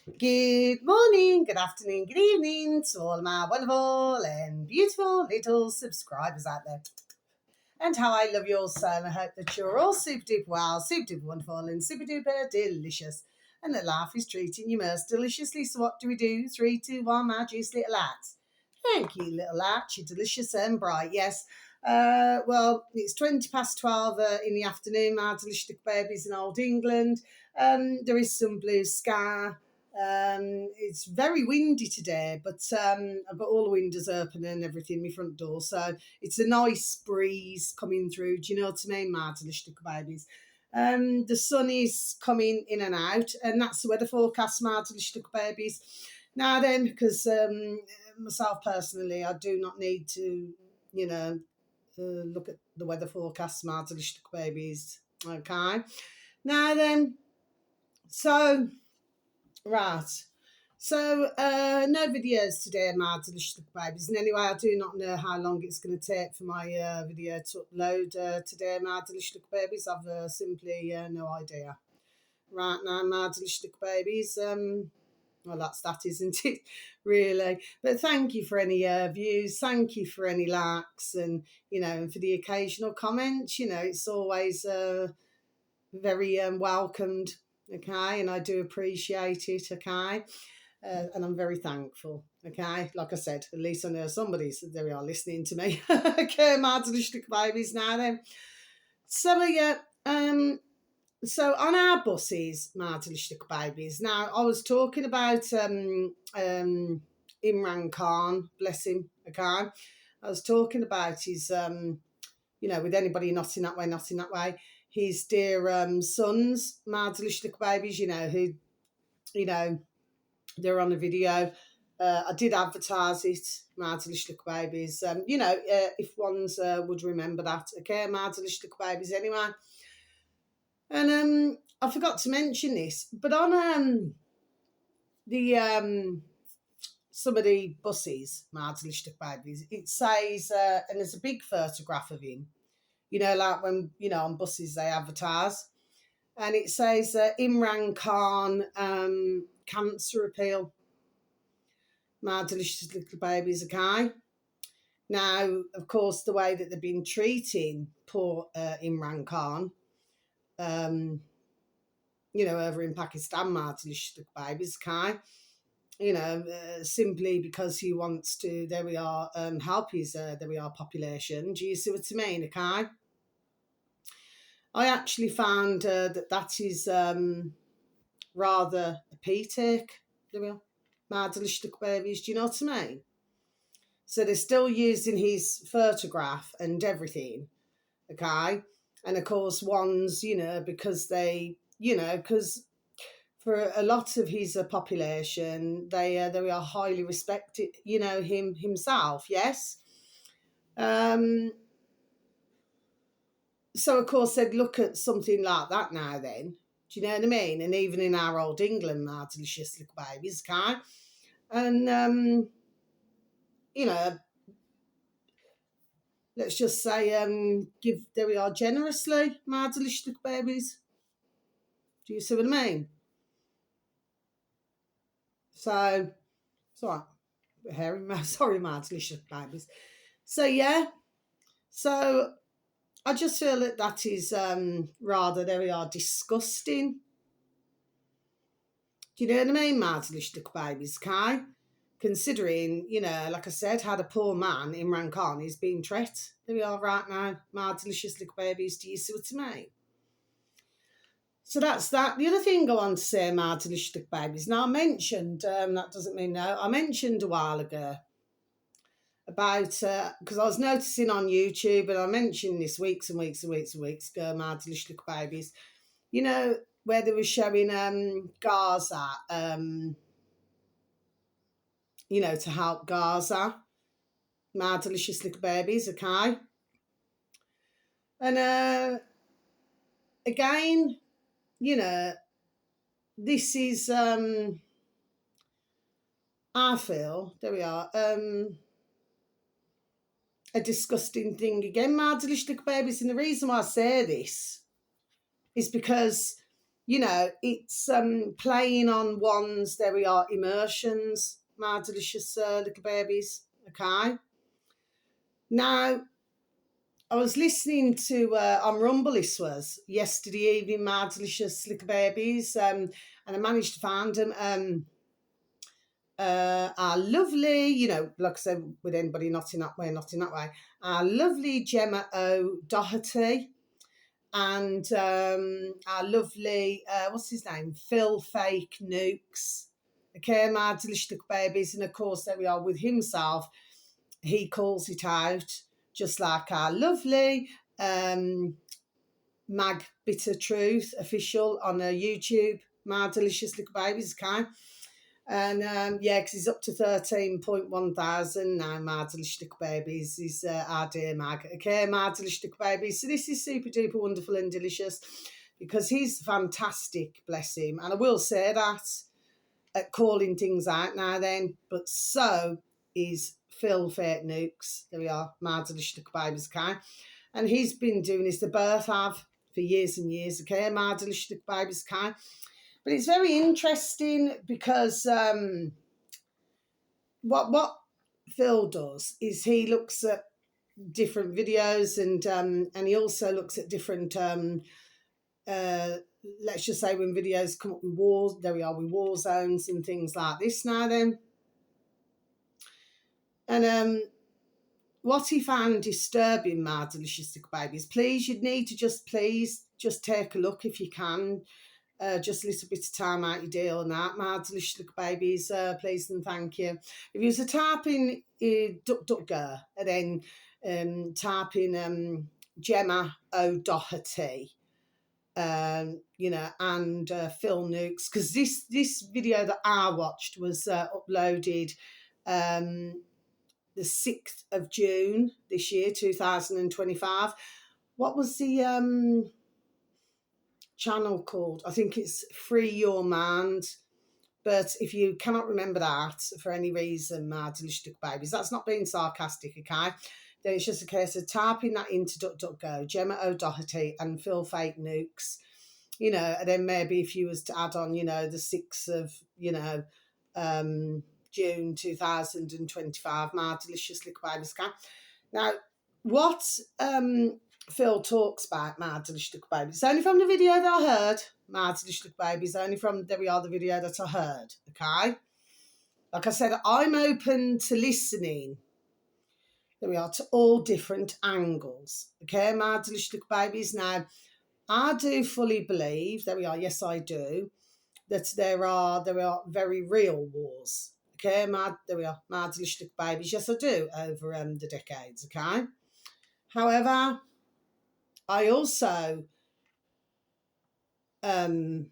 Good morning, good afternoon, good evening to all my wonderful and beautiful little subscribers out there. And how I love you all so, and I hope that you're all super duper well, super duper wonderful, and super duper delicious. And that life is treating you most deliciously. So, what do we do? 3, 2, 1, my juice little lads. Thank you, little lads. You're delicious and bright. Yes. Well, it's 20 past 12 in the afternoon, my delicious little babies in old England. There is some blue sky. It's very windy today, but I've got all the windows open and everything in my front door, so it's a nice breeze coming through. Do you know what I mean, my delicious little babies? The sun is coming in and out, and that's the weather forecast, my delicious little babies. Now then, because myself personally, I do not need to, look at the weather forecast, my delicious little babies. Okay. Now then, so right. So, no videos today, my delicious little babies. And anyway, I do not know how long it's going to take for my video to upload today, my delicious little babies. I've simply no idea. Right now, my delicious little babies. Well, that's that, isn't it? Really. But thank you for any views. Thank you for any likes, and and for the occasional comments. It's always very welcomed. Okay, and I do appreciate it. Okay. And I'm very thankful. Okay, like I said, at least I know somebody. So there we are, listening to me. Okay, my delicious babies. Now then, so yeah, so on our buses, my delicious babies. Now I was talking about Imran Khan, bless him. Okay, I was talking about his with anybody not in that way, not in that way. His dear sons, my delicious babies. Who, they're on a video. I did advertise it, my delicious little babies. If ones would remember that. Okay, my delicious little babies anyway. And I forgot to mention this, but on the some of the buses, my delicious little babies, it says, and there's a big photograph of him. Like when on buses they advertise, and it says Imran Khan cancer appeal. My delicious little babies, okay? Now, of course, the way that they've been treating poor Imran Khan, over in Pakistan, my delicious little babies, okay? Simply because he wants to, there we are, help his, there we are, population. Do you see what I mean, okay? I actually found that is rather a pity. There we are. My delicious little babies, do you know what I mean? So they're still using his photograph and everything, okay? And of course, ones, because they, because for a lot of his population, they are highly respected, himself, yes? So, of course, they'd look at something like that now then. Do you know what I mean? And even in our old England, my delicious little babies, okay? And, let's just say, there we are, generously, my delicious little babies. Do you see what I mean? So, sorry, hairy, sorry, my delicious babies. So, yeah, so I just feel that is rather, there we are, disgusting. Do you know what I mean, my delicious little babies, okay? Considering, like I said, how the poor man, Imran Khan, is being treated. There we are right now, my delicious little babies. Do you see what I mean? So that's that. The other thing I want to say, my delicious little babies. Now, I mentioned, that doesn't mean no, I mentioned a while ago about, because I was noticing on YouTube, and I mentioned this weeks and weeks and weeks and weeks ago, my delicious little babies, where they were showing Gaza, to help Gaza, my delicious little babies, okay? And again, this is, I feel, there we are, a disgusting thing again, my delicious little babies. And the reason why I say this is because you know, it's playing on ones, there we are, immersions, my delicious little babies, okay? Now, I was listening to on Rumble, this was yesterday evening, my delicious little babies, and I managed to find them. Our lovely, you know, like I said, with anybody not in that way, our lovely Gemma O'Doherty, and our lovely, what's his name, Phil Fake Nukes. Okay, my delicious little babies, and of course there we are with himself. He calls it out, just like our lovely Mag Bitter Truth official on YouTube, my delicious little babies, okay? And yeah, because he's up to 13.1 thousand now, my delicious little babies. He's our dear Mag. Okay, my delicious little babies. So this is super duper wonderful and delicious because he's fantastic, bless him. And I will say that at calling things out now then, but so is Phil Fake Nukes. There we are, my delicious little babies, okay? And he's been doing his The Birth Have for years and years, okay, my delicious little babies, okay? But it's very interesting because what Phil does is he looks at different videos and he also looks at different let's just say when videos come up with wars, there we are with war zones and things like this now then. And what he found disturbing, my delicious little babies, please, you'd need to just take a look if you can. Just a little bit of time out your day on that, my delicious little babies, please and thank you. If you was to type in DuckDuckGo and then type in Gemma O'Doherty, you know, and Phil Nukes, because this video that I watched was uploaded the 6th of June this year, 2025. What was the channel called? I think it's Free Your Mind. But if you cannot remember that for any reason, my delicious little babies, that's not being sarcastic, okay? Then it's just a case of typing that into DuckDuckGo, Gemma O'Doherty and Phil Fake Nukes, you know, and then maybe if you was to add on, you know, the 6th of, you know, June 2025, my delicious little babies, okay? Now, what Phil talks about, my delicious little babies, it's only from the video that I heard, my delicious little babies, only from, there we are, the video that I heard, okay? Like I said, I'm open to listening, there we are, to all different angles, okay, my delicious little babies. Now, I do fully believe, there we are, yes I do, that there are very real wars, okay, there we are, my delicious little babies, yes I do, over the decades, okay? However, I also have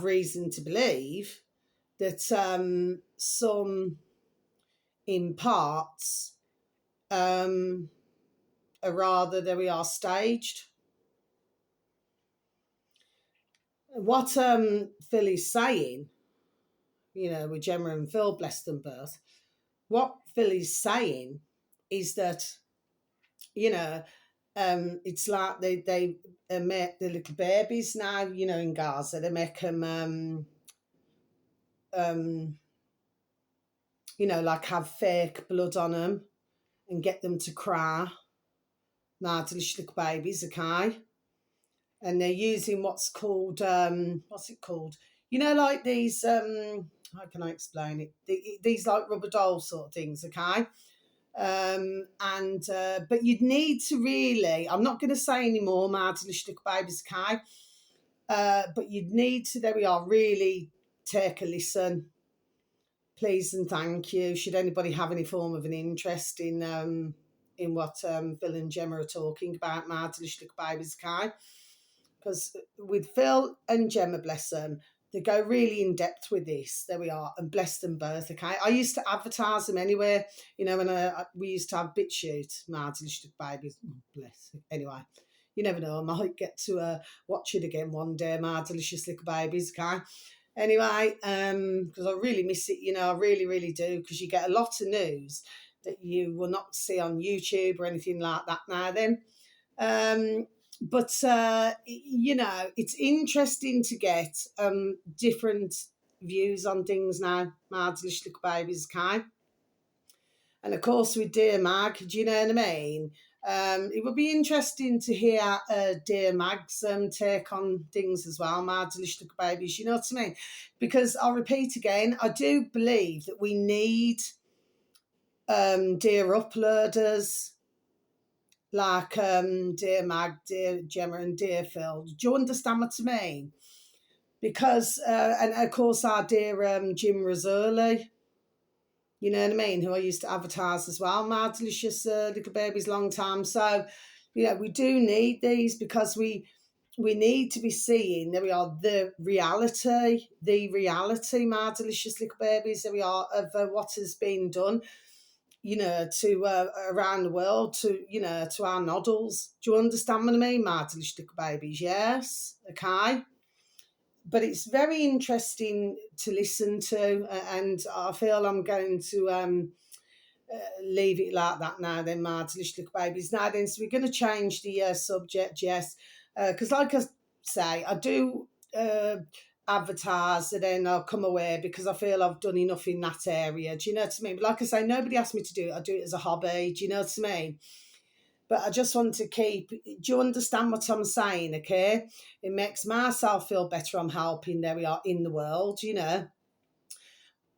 reason to believe that some, in parts, are rather, there we are, staged. What Phil is saying, you know, with Gemma and Phil, bless them both, what Phil is saying is that, you know, it's like they make the little babies now, you know, in Gaza, they make them, you know, like have fake blood on them and get them to cry, my delicious little babies, okay? And they're using what's called, what's it called? You know, like these, how can I explain it? These like rubber doll sort of things, okay? But you'd need to really, I'm not going to say any more, my delicious little babies, okay? But you'd need to, there we are, really take a listen, please and thank you. Should anybody have any form of an interest in what Phil and Gemma are talking about, my delicious little babies, okay? Because with Phil and Gemma, bless them, they go really in depth with this. There we are, and bless them both, okay? I used to advertise them anyway, you know, when we used to have BitChute, my delicious little babies, bless. Anyway, you never know, I might get to watch it again one day, my delicious little babies, okay? Anyway, because I really miss it, you know, I really, really do, because you get a lot of news that you will not see on YouTube or anything like that now then. but you know, it's interesting to get different views on things now, Mads little babies, Kai. And of course, with Dear Mag, do you know what I mean? It would be interesting to hear Dear Mag's take on things as well, Mads little babies, you know what I mean? Because I'll repeat again, I do believe that we need dear uploaders like Dear Mag, Dear Gemma, and Dear Phil. Do you understand what I mean? Because, and of course, our dear Jim Rizzoli, you know what I mean, who I used to advertise as well, my delicious little babies, long time. So, yeah, we do need these because we need to be seeing, there we are, the reality, my delicious little babies, there we are, of what has been done, you know, to around the world, to, you know, to our noddles. Do you understand what I mean, my delicious little babies? Yes, okay. But it's very interesting to listen to, and I feel I'm going to leave it like that now then, my delicious little babies. Now then, so we're going to change the subject, yes, because like I say, I do advertise and then I'll come away because I feel I've done enough in that area. Do you know what I mean? But like I say, nobody asked me to do it. I do it as a hobby. Do you know what I mean? But I just want to keep, do you understand what I'm saying, okay? It makes myself feel better. I'm helping, there we are, in the world, you know.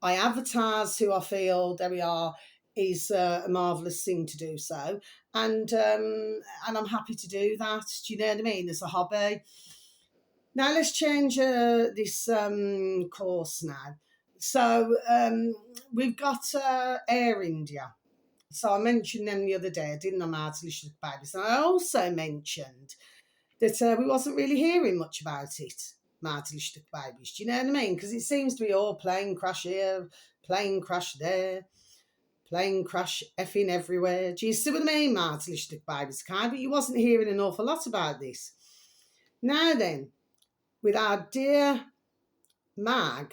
I advertise who I feel, there we are, is a marvellous thing to do so. And I'm happy to do that, do you know what I mean, as a hobby. Now let's change this course now. So we've got Air India. So I mentioned them the other day, didn't I, Martin Little Babies? And I also mentioned that we wasn't really hearing much about it, Martin Little Babies. Do you know what I mean? Because it seems to be all plane crash here, plane crash there, plane crash effing everywhere. Do you see what I mean, Martin Little Babies? But you wasn't hearing an awful lot about this. Now then, with our dear Mag,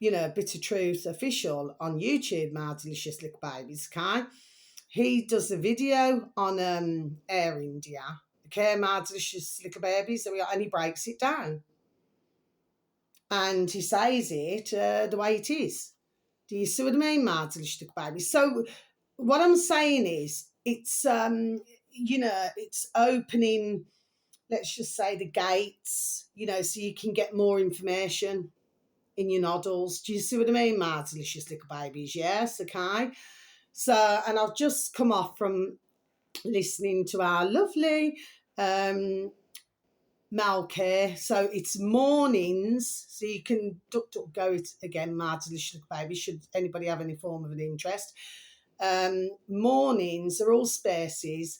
you know, Bit of Truth official on YouTube, my delicious little babies, okay? He does a video on Air India, okay, my delicious little babies, and he breaks it down. And he says it the way it is. Do you see what I mean, my delicious little babies? So what I'm saying is, it's, you know, it's opening, let's just say, the gates, you know, so you can get more information in your noddles. Do you see what I mean, my delicious little babies? Yes, okay. So, and I've just come off from listening to our lovely Malcare. So it's mornings, so you can duck go it again, my delicious little babies, should anybody have any form of an interest. Mornings are all spaces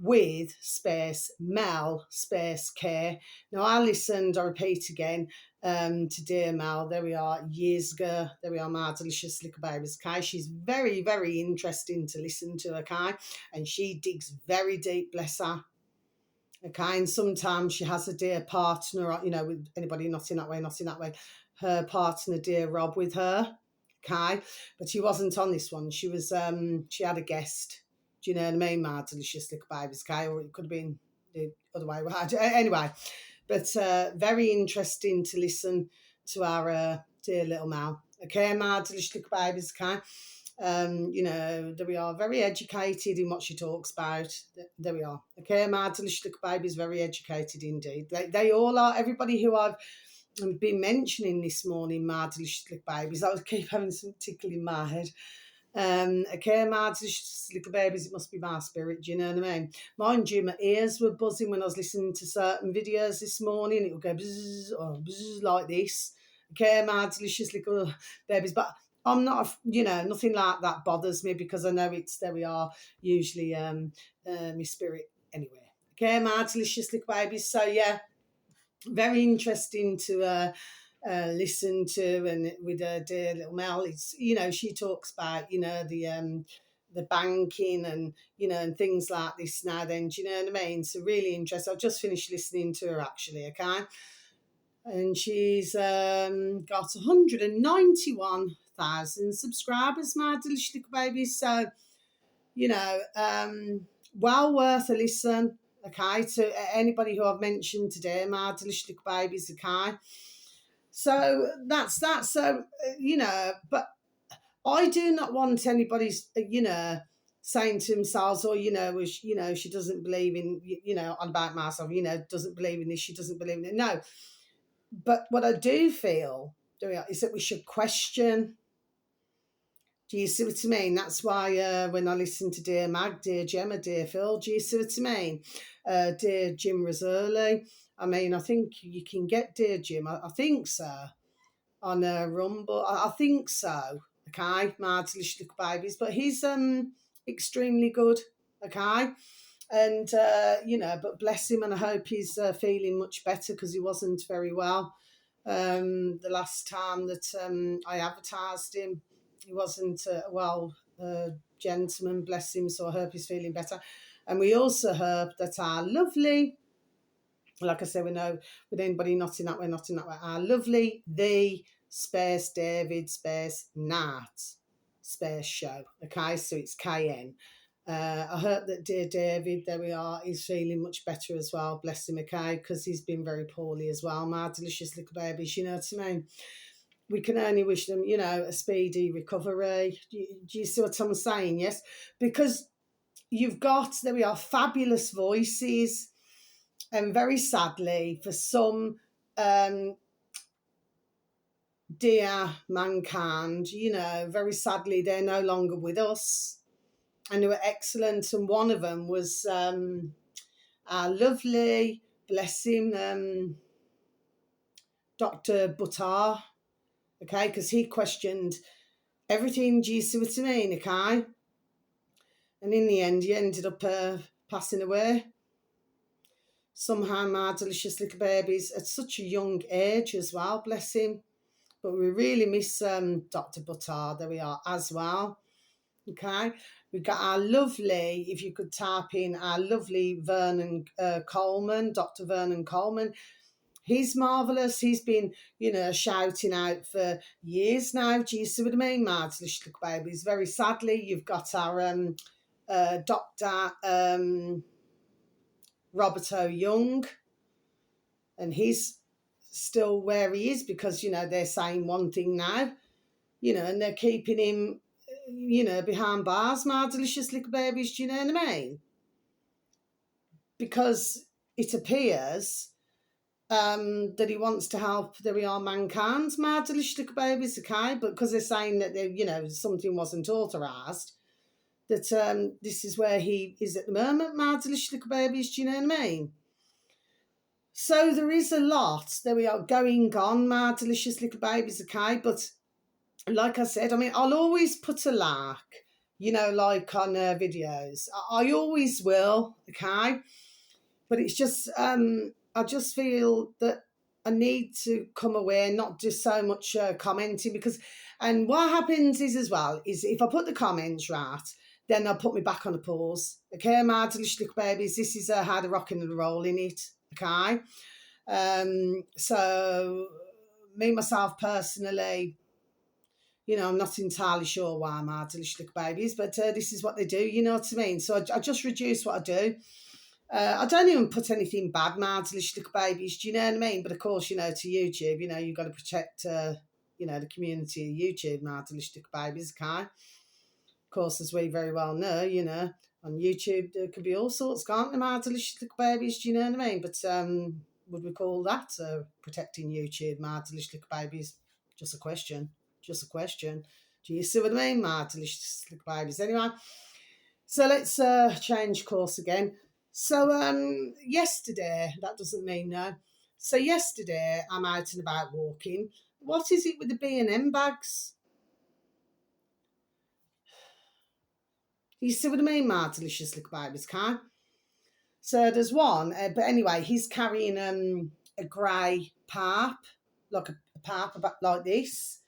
with space Mel space care. Now I listened, I repeat again, to dear Mel, there we are, years ago, there we are, my delicious little babies, okay? She's very, very interesting to listen to, okay? And she digs very deep, bless her. Okay, and sometimes she has a dear partner, you know, with anybody not in that way, her partner, dear Rob, with her, okay? But she wasn't on this one. She was, she had a guest. Do you know what I mean, my delicious little babies, okay? Or it could have been the other way around. Anyway, but very interesting to listen to our dear little Mal, okay, my delicious little babies, okay? You know, there we are, very educated in what she talks about. There we are. Okay, my delicious little baby is very educated indeed. They all are. Everybody who I've been mentioning this morning, my delicious little babies, I would keep having some tickle in my head. Okay, my delicious little babies, it must be my spirit, do you know what I mean? Mind you, my ears were buzzing when I was listening to certain videos this morning. It would go bzzz, or bzzz like this. Okay, my delicious little babies, but I'm not, you know, nothing like that bothers me because I know it's, there we are, usually my spirit anyway. Okay, my delicious little babies. So yeah, very interesting to listen to, and with her dear little Mel, it's, you know, she talks about, you know, the banking and, you know, and things like this now then, do you know what I mean? So really interesting. I've just finished listening to her actually, okay? And she's got 191,000 subscribers, my delicious little baby. So, you know, well worth a listen, okay, to anybody who I've mentioned today, my delicious little babies, okay. So that's that. So, but I do not want anybody's, saying to themselves, or, she doesn't believe in, on about myself, doesn't believe in this, she doesn't believe in it. No. But what I do feel is that we should question. Do you see what I mean? That's why when I listen to Dear Mag, Dear Gemma, Dear Phil, do you see what I mean? Dear Jim Rizzoli. I mean, I think you can get Dear Jim, I think so, on Rumble. I think so, okay, my delicious little babies. But he's extremely good, okay? And, but bless him, and I hope he's feeling much better because he wasn't very well the last time that I advertised him. He wasn't well, gentleman, bless him, so I hope he's feeling better. And we also hope that our lovely, like I said, we know with anybody not in that way, our lovely, the Space David, Space Nat, Space Show, okay, so it's KN. I hope that dear David, there we are, he's feeling much better as well, bless him, okay, because he's been very poorly as well, my delicious little babies, you know what I mean? We can only wish them, a speedy recovery. Do you see what I'm saying? Yes, because you've got, there we are, fabulous voices, and very sadly, for some dear mankind, very sadly, they're no longer with us, and they were excellent. And one of them was our lovely, bless him, Dr. Buttar, okay, because he questioned everything. Do you see what I mean? Okay, and in the end, he ended up passing away. Somehow, my delicious little babies at such a young age as well, bless him. But we really miss Dr. Buttar. There we are as well. Okay, we've got our lovely, if you could type in our lovely Vernon Coleman, Dr. Vernon Coleman. He's marvellous. He's been, shouting out for years now. Do you see what I mean, my delicious little babies? Very sadly, you've got our Dr. Roberto Young, and he's still where he is because, they're saying one thing now, and they're keeping him, behind bars, my delicious little babies, do you know what I mean? Because it appears that he wants to help, there we are, mankind, my delicious little babies, okay? But because they're saying that, something wasn't authorised, that this is where he is at the moment, my delicious little babies, do you know what I mean? So there is a lot, there we are, going on, my delicious little babies, okay? But like I said, I mean, I'll always put a like, like on videos. I always will, okay? But it's just, I just feel that I need to come away and not just so much commenting because, and what happens is as well, is if I put the comments right, then I'll put me back on the pause. Okay, my delicious little babies, this is how the rocking and the roll in it, okay? So me, myself personally, I'm not entirely sure why my delicious little babies, but this is what they do, you know what I mean? So I just reduce what I do. I don't even put anything bad, my delicious little babies, do you know what I mean? But of course, to YouTube, you've got to protect, the community of YouTube, my delicious little babies, okay? Of course, as we very well know, on YouTube, there could be all sorts, can't there, my delicious little babies, do you know what I mean? But would we call that protecting YouTube, my delicious little babies? Just a question. Just a question. Do you see what I mean, my delicious little babies? Anyway, so let's change course again. So yesterday, that doesn't mean no. So yesterday, I'm out and about walking. What is it with the B&M bags? You see what I mean, my delicious little babies, can? So there's one, but anyway, he's carrying a grey pipe, like a pipe about like this.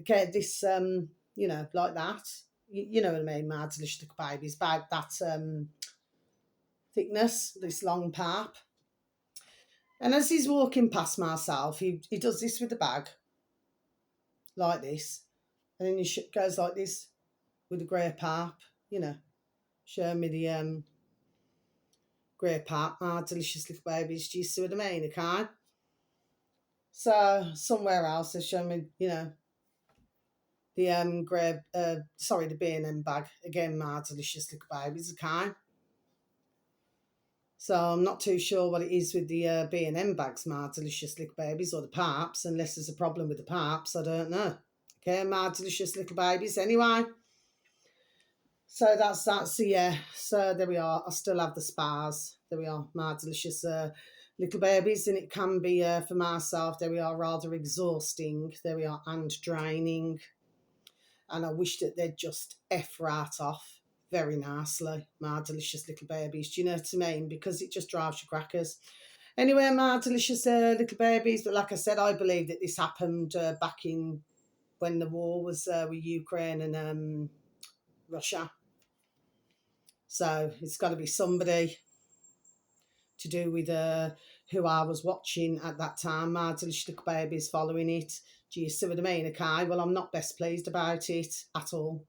Okay, this like that. You know what I mean, my delicious little babies, about that thickness, this long pipe. And as he's walking past myself, he does this with the bag, like this, and then he goes like this with the grey pipe, showing me the grey pap, my delicious little babies. Do you see what I mean? Okay. So somewhere else they show me, the grey, the B&M bag again, my delicious little babies. Okay. So I'm not too sure what it is with the B&M bags, my delicious little babies, or the paps, unless there's a problem with the paps. I don't know. Okay, my delicious little babies. Anyway, so that's so yeah. So there we are. I still have the spars. There we are, my delicious little babies, and it can be for myself. There we are, rather exhausting. There we are, and draining. And I wish that they'd just right off very nicely, my delicious little babies. Do you know what I mean? Because it just drives you crackers. Anyway, my delicious little babies. But like I said, I believe that this happened back in when the war was with Ukraine and Russia. So it's got to be somebody to do with who I was watching at that time. My delicious little babies following it. Do you see what I mean? Okay, well, I'm not best pleased about it at all.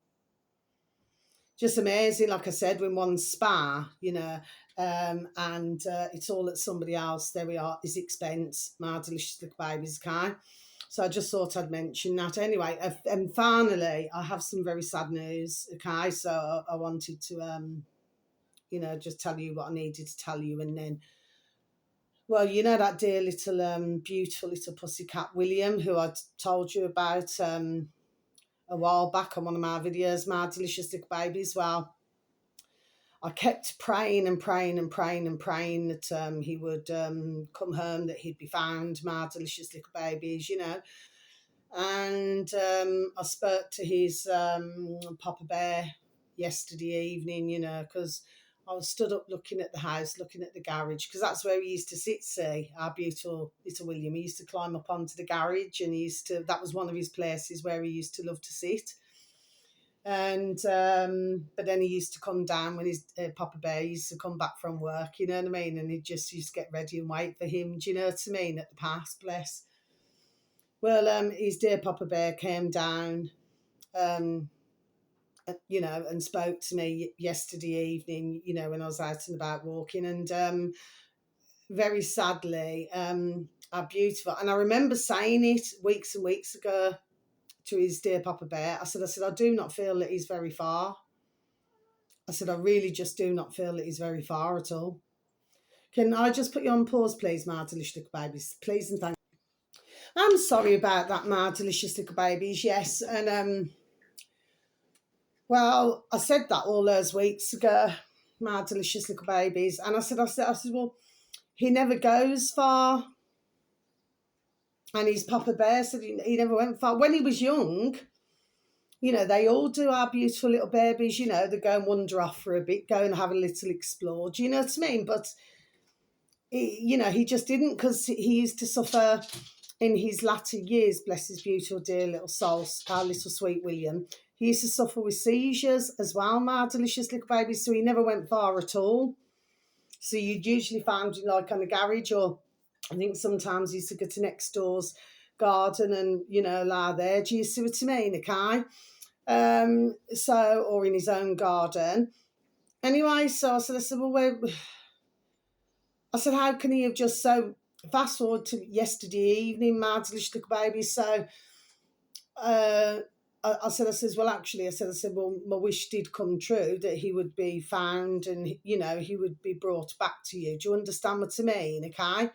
Just amazing, like I said, when one spa, and it's all at somebody else. There we are, is expense, my delicious little babies, okay? So I just thought I'd mention that. Anyway, and finally, I have some very sad news, okay? So I wanted to, just tell you what I needed to tell you. And then, well, you know that dear little, beautiful little pussycat, William, who I told you about a while back on one of my videos, my delicious little babies. Well, I kept praying and praying and praying and praying that he would come home, that he'd be found, my delicious little babies, And I spoke to his Papa Bear yesterday evening, because I was stood up looking at the house, looking at the garage, because that's where he used to sit, see, our beautiful little William. He used to climb up onto the garage, and that was one of his places where he used to love to sit. And but then he used to come down when his Papa Bear used to come back from work, you know what I mean? And he just used to get ready and wait for him, do you know what I mean, at the past, bless. Well, his dear Papa Bear came down, and spoke to me yesterday evening, when I was out and about walking, and very sadly, how beautiful. And I remember saying it weeks and weeks ago to his dear Papa Bear. I said, I do not feel that he's very far. I said, I really just do not feel that he's very far at all. Can I just put you on pause, please, my delicious little babies? Please and thank you. I'm sorry about that, my delicious little babies, yes. And well, I said that all those weeks ago, my delicious little babies. And I said, well, he never goes far. And his Papa Bear said he never went far. When he was young, they all do, our beautiful little babies, they go and wander off for a bit, go and have a little explore. Do you know what I mean? But, he just didn't, because he used to suffer in his latter years, bless his beautiful dear little soul, our little sweet William. He used to suffer with seizures as well, my delicious little baby, so he never went far at all. So you'd usually find him like on the garage, or I think sometimes he used to go to next door's garden and, lie there. Do you see what I mean, okay? Or in his own garden. Anyway, so I said, well, I said, how can he have just so fast forward to yesterday evening, my delicious little baby? So I said, well, actually, I said, well, my wish did come true, that he would be found and, he would be brought back to you. Do you understand what I mean? Okay.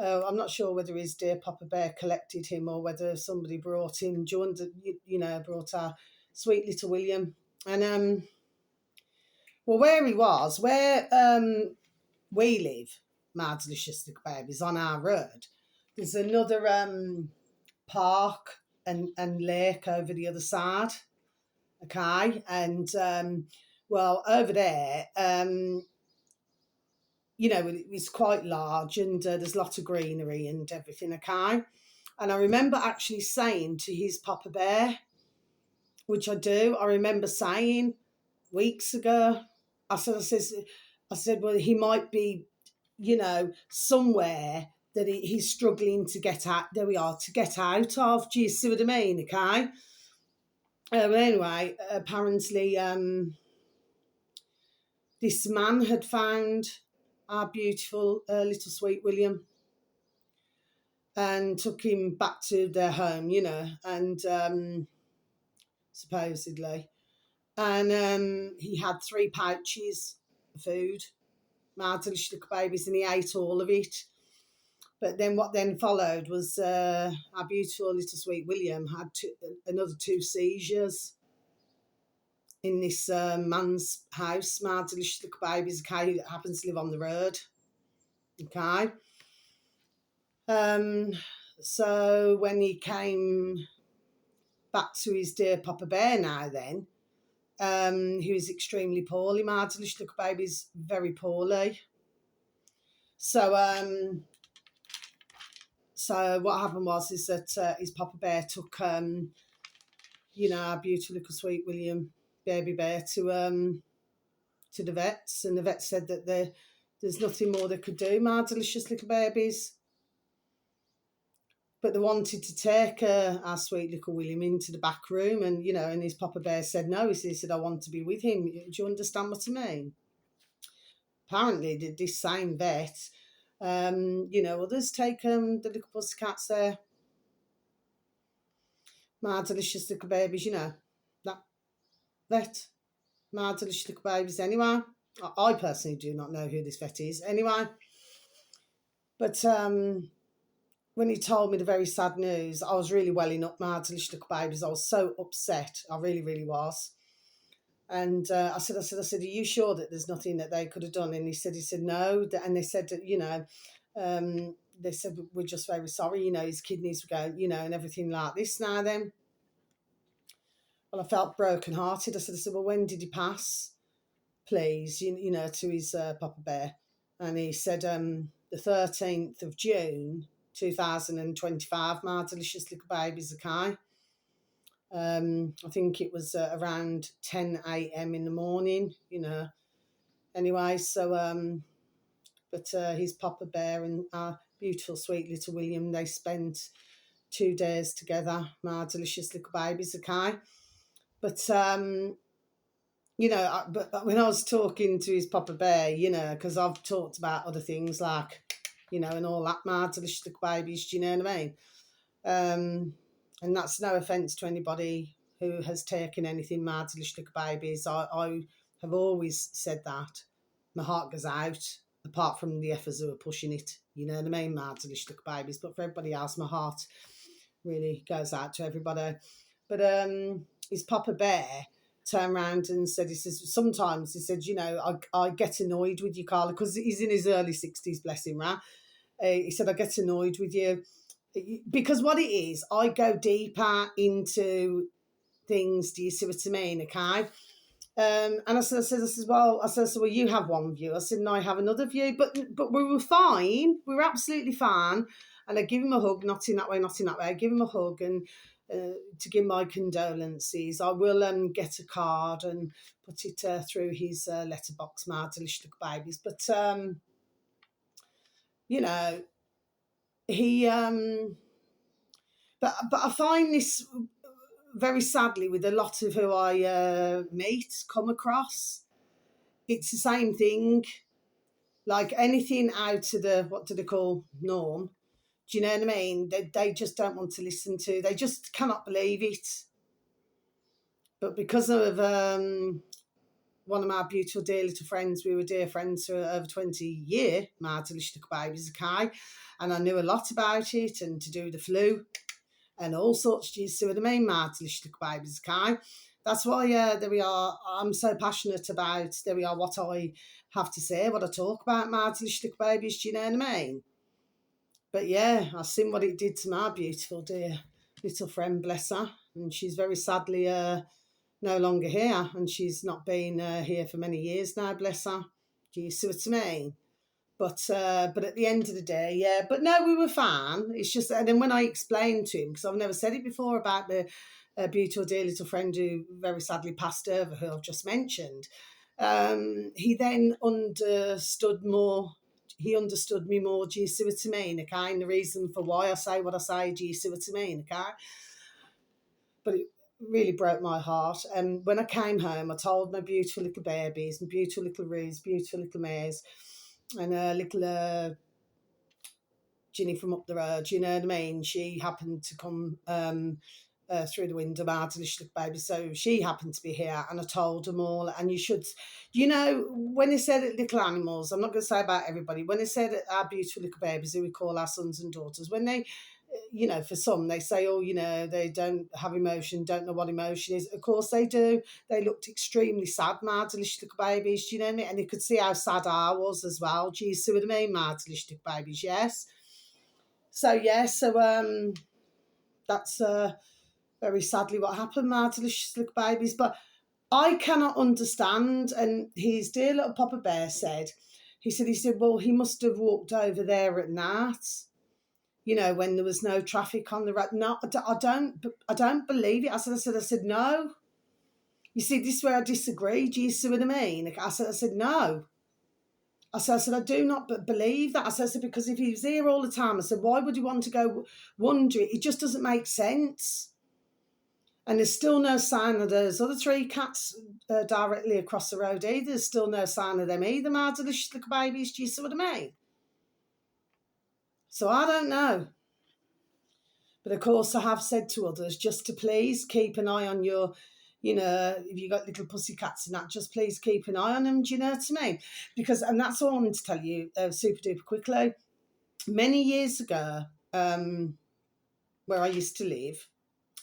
I'm not sure whether his dear Papa Bear collected him or whether somebody brought him, brought our sweet little William. And, well, where he was, where we live, my delicious little babies, on our road, there's another park and lake over the other side, okay? And, well, over there, it's quite large, and there's lots of greenery and everything, okay? And I remember actually saying to his Papa Bear, which I do, I remember saying weeks ago, I said, well, he might be, somewhere that he's struggling to get out. There we are, to get out of. Do you see what I mean? Okay. But anyway, apparently, this man had found our beautiful little sweet William, and took him back to their home, and supposedly. And he had 3 pouches of food, my delicious little babies, and he ate all of it. But then what then followed was our beautiful little sweet William had another 2 seizures in this man's house. My delicious little babies, okay, who happens to live on the road. Okay. So when he came back to his dear Papa Bear now then, he was extremely poorly. My delicious little baby's very poorly. So what happened was is that his Papa Bear took our beautiful little sweet William baby bear to the vets, and the vet said that there's nothing more they could do, my delicious little babies. But they wanted to take our sweet little William into the back room, and and his Papa Bear said no. He said, I want to be with him. Do you understand what I mean? Apparently, this same vet, others take the little pussycats there. My delicious little babies, that vet. My delicious little babies anyway. I personally do not know who this vet is anyway. But when he told me the very sad news, I was really welling up, my delicious little babies. I was so upset. I really, really was. And I said, are you sure that there's nothing that they could have done? And he said no. And they said that, they said, we're just very sorry, his kidneys were going, and everything like this now then. Well, I felt broken-hearted. I said, well, when did he pass? Please, to his Papa Bear. And he said, the 13th of June, 2025, my delicious little babies, okay? I think it was around 10 a.m. in the morning, Anyway, so, but his Papa Bear and our beautiful, sweet little William, they spent 2 days together, my delicious little babies, okay? But, but when I was talking to his Papa Bear, because I've talked about other things like, and all that, my delicious little babies, do you know what I mean? And that's no offence to anybody who has taken anything, my delicious little babies. I have always said that. My heart goes out, apart from the effers who are pushing it, you know what I mean, my delicious little babies. But for everybody else, my heart really goes out to everybody. But his Papa Bear turned around and said, sometimes he said, I get annoyed with you, Carla, because he's in his early 60s, bless him, right? He said, I get annoyed with you. Because what it is, I go deeper into things, do you see what I mean, okay? And I said, well, you have one view. I said, and I have another view. But we were fine. We were absolutely fine. And I give him a hug, not in that way. I give him a hug and to give my condolences. I will get a card and put it through his letterbox, my delicious little babies. But, he... But I find this very sadly with a lot of who I come across. It's the same thing. Like anything out of the, what do they call, norm. Do you know what I mean? They just don't want to listen to. They just cannot believe it. But because of one of my beautiful dear little friends, we were dear friends for over 20 years, my delicious little babies, okay? And I knew a lot about it and to do with the flu and all sorts. Do you see what I mean, my delicious little babies, okay? That's why there we are. I'm so passionate about, there we are, what I have to say, what I talk about, my delicious little babies, do you know what I mean? But yeah, I've seen what it did to my beautiful dear little friend, bless her. And she's very sadly no longer here, and she's not been here for many years now, bless her. Do you see what I mean? But at the end of the day, yeah. But no, we were fine. It's just, and then when I explained to him, because I've never said it before about the beautiful dear little friend who very sadly passed over, who I've just mentioned, he then understood more. He understood me more. Do you see what I mean? Okay, and the reason for why I say what I say. Do you see what I mean? Okay, but it really broke my heart. And when I came home, I told my beautiful little babies, my beautiful little Roos, beautiful little Mares, and a little Ginny from up the road, you know what I mean? She happened to come through the window, my delicious baby. So she happened to be here, and I told them all. And you should, you know, when they said little animals, I'm not going to say about everybody, when they said our beautiful little babies who we call our sons and daughters, when they, you know, for some, they say, oh, you know, they don't have emotion, don't know what emotion is. Of course they do. They looked extremely sad, my delicious little babies, do you know what I mean? And you could see how sad I was as well. Do you see what I mean, my delicious little babies? Yes. So, yeah, so that's very sadly what happened, my delicious little babies. But I cannot understand, and his dear little Papa Bear said, he said, well, he must have walked over there at night, you know, when there was no traffic on the road. No, I don't believe it. I said, no. You see, this is where I disagree. Do you see what I mean? I said, no. I said, I do not believe that. I said, because if he was here all the time, I said, why would you want to go wandering? It just doesn't make sense. And there's still no sign of those other three cats directly across the road either. There's still no sign of them either, my delicious little babies. Do you see what I mean? So I don't know. But of course, I have said to others just to please keep an eye on your, you know, if you got little pussy cats and that, just please keep an eye on them. Do you know what I mean? Because, and that's all I wanted to tell you super duper quickly. Many years ago, where I used to live,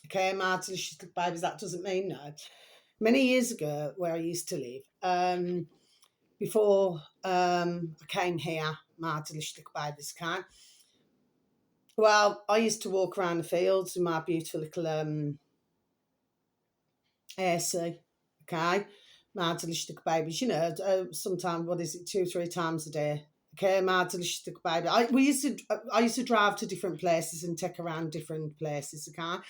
okay, my delicious little babies, that doesn't mean no. Many years ago, where I used to live, before I came here, my delicious little babies came. Well, I used to walk around the fields with my beautiful little AC, okay? My delicious little babies, you know, sometimes, what is it, 2-3 times a day. Okay, my delicious little baby. I used to drive to different places and take around different places, okay?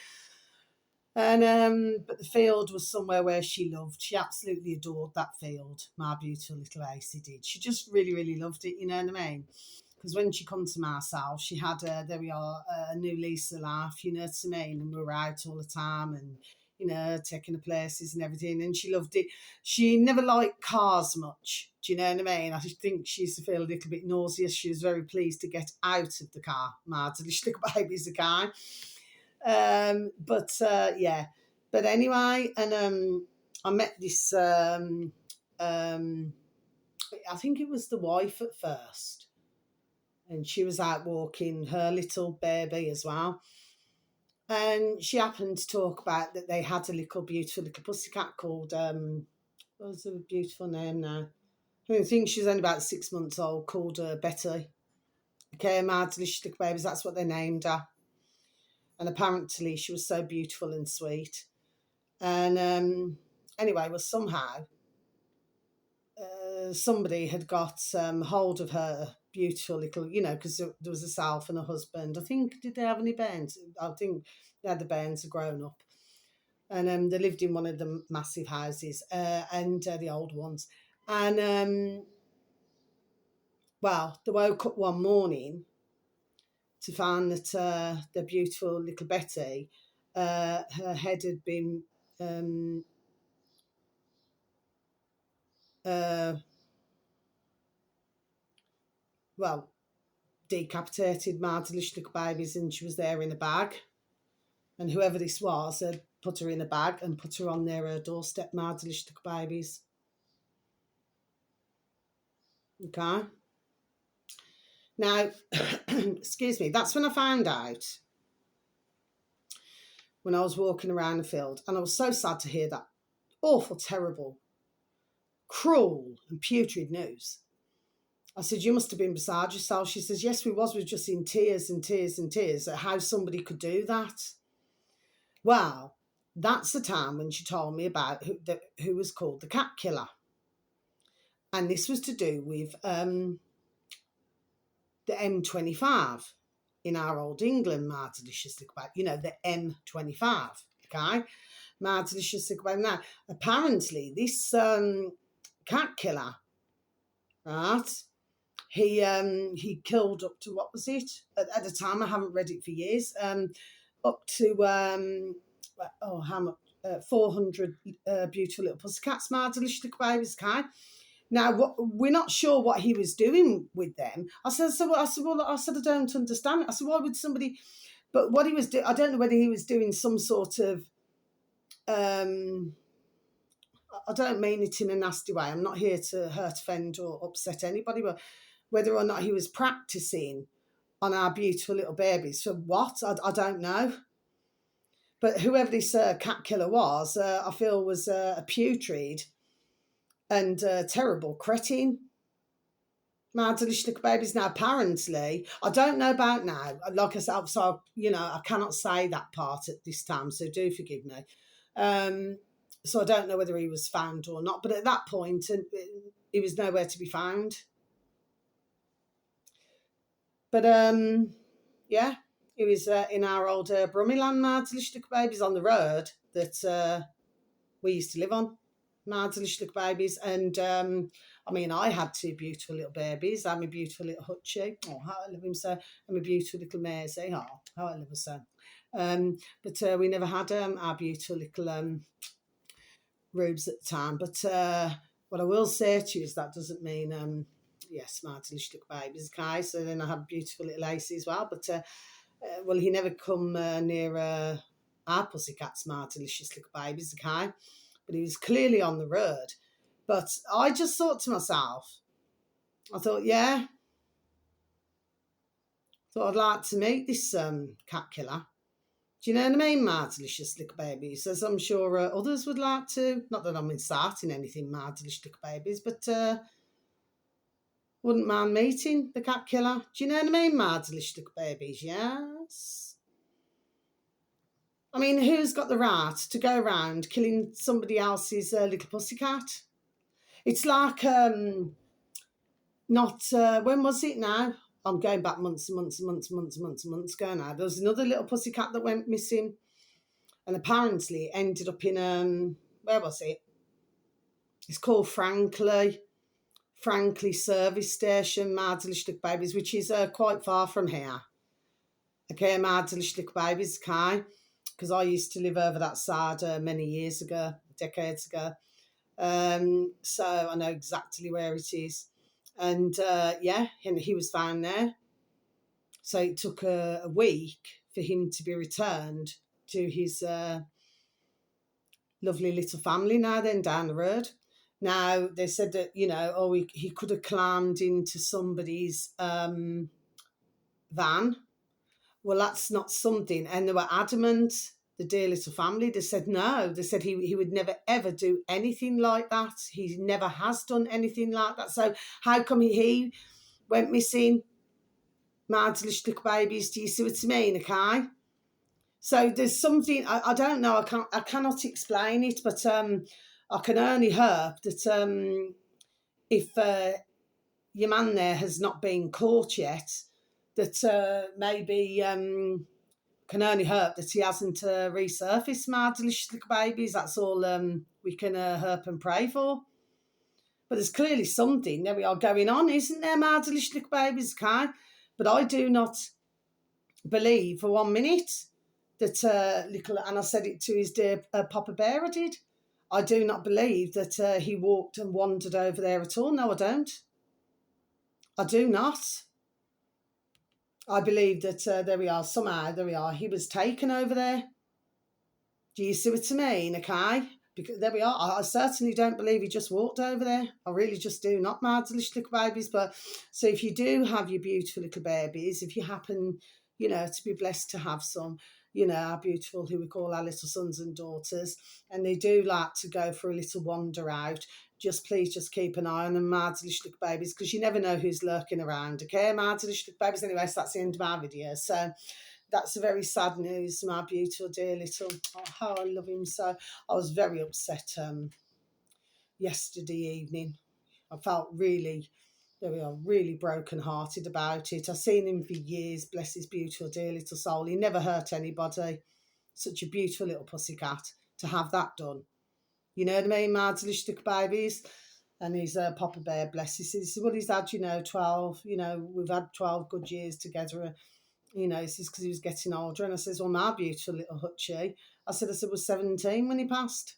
And but the field was somewhere where she loved. She absolutely adored that field. My beautiful little Acey did. She just really, really loved it. You know what I mean? Because when she come to Marcel, she had there we are, a new lease of life. You know what I mean? And we were out all the time, and you know, taking the places and everything. And she loved it. She never liked cars much. Do you know what I mean? I just think she used to feel a little bit nauseous. She was very pleased to get out of the car. My delicious little baby's a guy. Yeah, but anyway, and I met this I think it was the wife at first, and she was out walking her little baby as well, and she happened to talk about that they had a little beautiful little pussycat called what was the beautiful name now? I think she's only about 6 months old, called Betty. Okay, my delicious little babies, that's what they named her. And apparently she was so beautiful and sweet. And anyway, well, somehow somebody had got hold of her beautiful little, you know, because there was herself and her husband. I think, did they have any bairns? I think they had the bairns are grown up. And they lived in one of the massive houses and the old ones. And, well, they woke up one morning to find that the beautiful little Betty, her head had been well, decapitated, my delicious little babies, and she was there in a bag. And whoever this was had put her in a bag and put her on their doorstep, my delicious little babies. Okay. Now, excuse me, that's when I found out, when I was walking around the field, and I was so sad to hear that awful, terrible, cruel and putrid news. I said, you must have been beside yourself. She says, yes, we was. We were just in tears and tears and tears at how somebody could do that. Well, that's the time when she told me about who was called the cat killer. And this was to do with the M25 in our old England, my delicious about, you know, the M25, okay? My delicious about now. Apparently, this cat killer, right? He killed up to, what was it? At the time, I haven't read it for years. Up to how much? 400 beautiful little pussycats, my delicious little babies, okay? Now, we're not sure what he was doing with them. I said, I don't understand. I said, why would somebody? But what he was doing, I don't know whether he was doing some sort of. I don't mean it in a nasty way. I'm not here to hurt, offend, or upset anybody. But whether or not he was practicing on our beautiful little babies for what, I don't know. But whoever this cat killer was, I feel was a putrid and terrible cretin. My delicious little babies. Now, apparently, I don't know about now. Like I said, so I cannot say that part at this time, so do forgive me. So I don't know whether he was found or not. But at that point, he was nowhere to be found. But yeah, he was in our old Brummyland, my delicious little babies, on the road that we used to live on. My delicious little babies, and I mean, I had two beautiful little babies. I'm a beautiful little Hutchie. Oh, how I love him so. I'm a beautiful little Maisie. Oh, how I love her so. But we never had our beautiful little Rubes at the time. But what I will say to you is that doesn't mean yes, my delicious little babies. Okay, so then I had beautiful little Lacey as well. But well, he never come near our pussycats, my delicious little babies. Okay. But he was clearly on the road. But I just thought to myself, I thought, yeah, thought I'd like to meet this cat killer. Do you know what I mean, my delicious little babies? As I'm sure others would like to. Not that I'm inciting anything, my delicious little babies, but wouldn't mind meeting the cat killer. Do you know what I mean, my delicious little babies? Yes. I mean, who's got the right to go around killing somebody else's little pussycat? It's like, not, when was it now? I'm going back months ago now. There was another little pussycat that went missing and apparently ended up in, where was it? It's called Frankley Service Station, my delicious little babies, which is quite far from here. Okay, my delicious little babies, okay? Because I used to live over that side many years ago, decades ago. So I know exactly where it is. And yeah, and he was found there. So it took a week for him to be returned to his lovely little family now then down the road. Now, they said that, he could have climbed into somebody's van. Well, that's not something. And they were adamant, the dear little family. They said no. They said he would never, ever do anything like that. He never has done anything like that. So how come he went missing? My delicious little babies, do you see what I mean? Okay. So there's something, I don't know, I cannot explain it, but I can only hope that if your man there has not been caught yet, that maybe can only hope that he hasn't resurfaced, my delicious little babies. That's all we can hope and pray for. But there's clearly something there we are going on, isn't there, my delicious little babies? Okay, but I do not believe for 1 minute that little, and I said it to his dear Papa Bear, I did. I do not believe that he walked and wandered over there at all. No, I don't. I do not. I believe that there we are, somehow, there we are, he was taken over there. Do you see what I mean? Okay, because there we are. I certainly don't believe he just walked over there. I really just do not, my delicious little babies. But so if you do have your beautiful little babies, if you happen, to be blessed to have some, our beautiful, who we call our little sons and daughters, and they do like to go for a little wander out, please just keep an eye on them, my delicious little babies, because you never know who's lurking around. Okay, my delicious little babies. Anyway, so that's the end of my video. So that's a very sad news, my beautiful dear little, oh, how I love him so. I was very upset yesterday evening. I felt really, there we are, really broken-hearted about it. I've seen him for years, bless his beautiful dear little soul. He never hurt anybody. Such a beautiful little pussycat to have that done. You know what I mean, my delicious little babies? And he's Papa Bear, bless his. He said, well, he's had, 12, we've had 12 good years together. This is because he was getting older. And I says, well, my beautiful little Hutchie, I said, was 17 when he passed.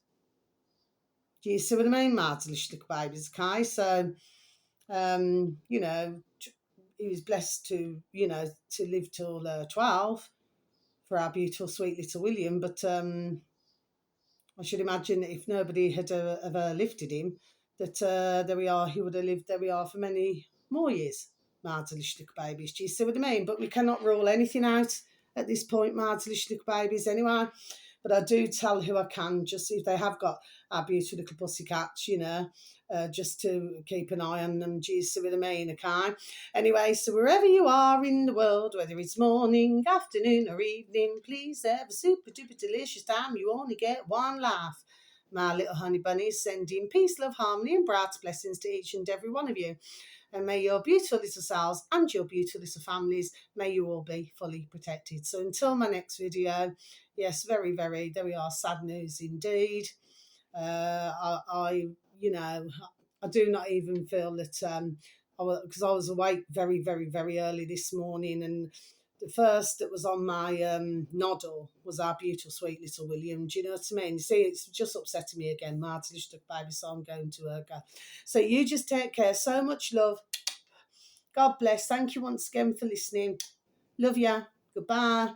Do you see what I mean? Marvelous little babies, okay? So, you know, he was blessed to, to live till 12 for our beautiful, sweet little William. But I should imagine that if nobody had ever lifted him, that there we are, he would have lived there we are for many more years. Marvelous little babies. Do you see what I mean? But we cannot rule anything out at this point, marvelous little babies, anyway. But I do tell who I can, just if they have got our beautiful little pussycats, just to keep an eye on them. Do you see what I mean? Okay. Anyway, so wherever you are in the world, whether it's morning, afternoon, or evening, please have a super duper delicious time. You only get one life. My little honey bunnies, sending peace, love, harmony, and bright blessings to each and every one of you. And may your beautiful little selves and your beautiful little families, may you all be fully protected. So until my next video, yes, very, very, there we are, sad news indeed. I do not even feel that, because I was awake very, very, very early this morning, and the first that was on my noddle was our beautiful, sweet little William. Do you know what I mean? You see, it's just upsetting me again. Martin stuck baby, so I'm going to go. So you just take care. So much love. God bless. Thank you once again for listening. Love ya. Goodbye.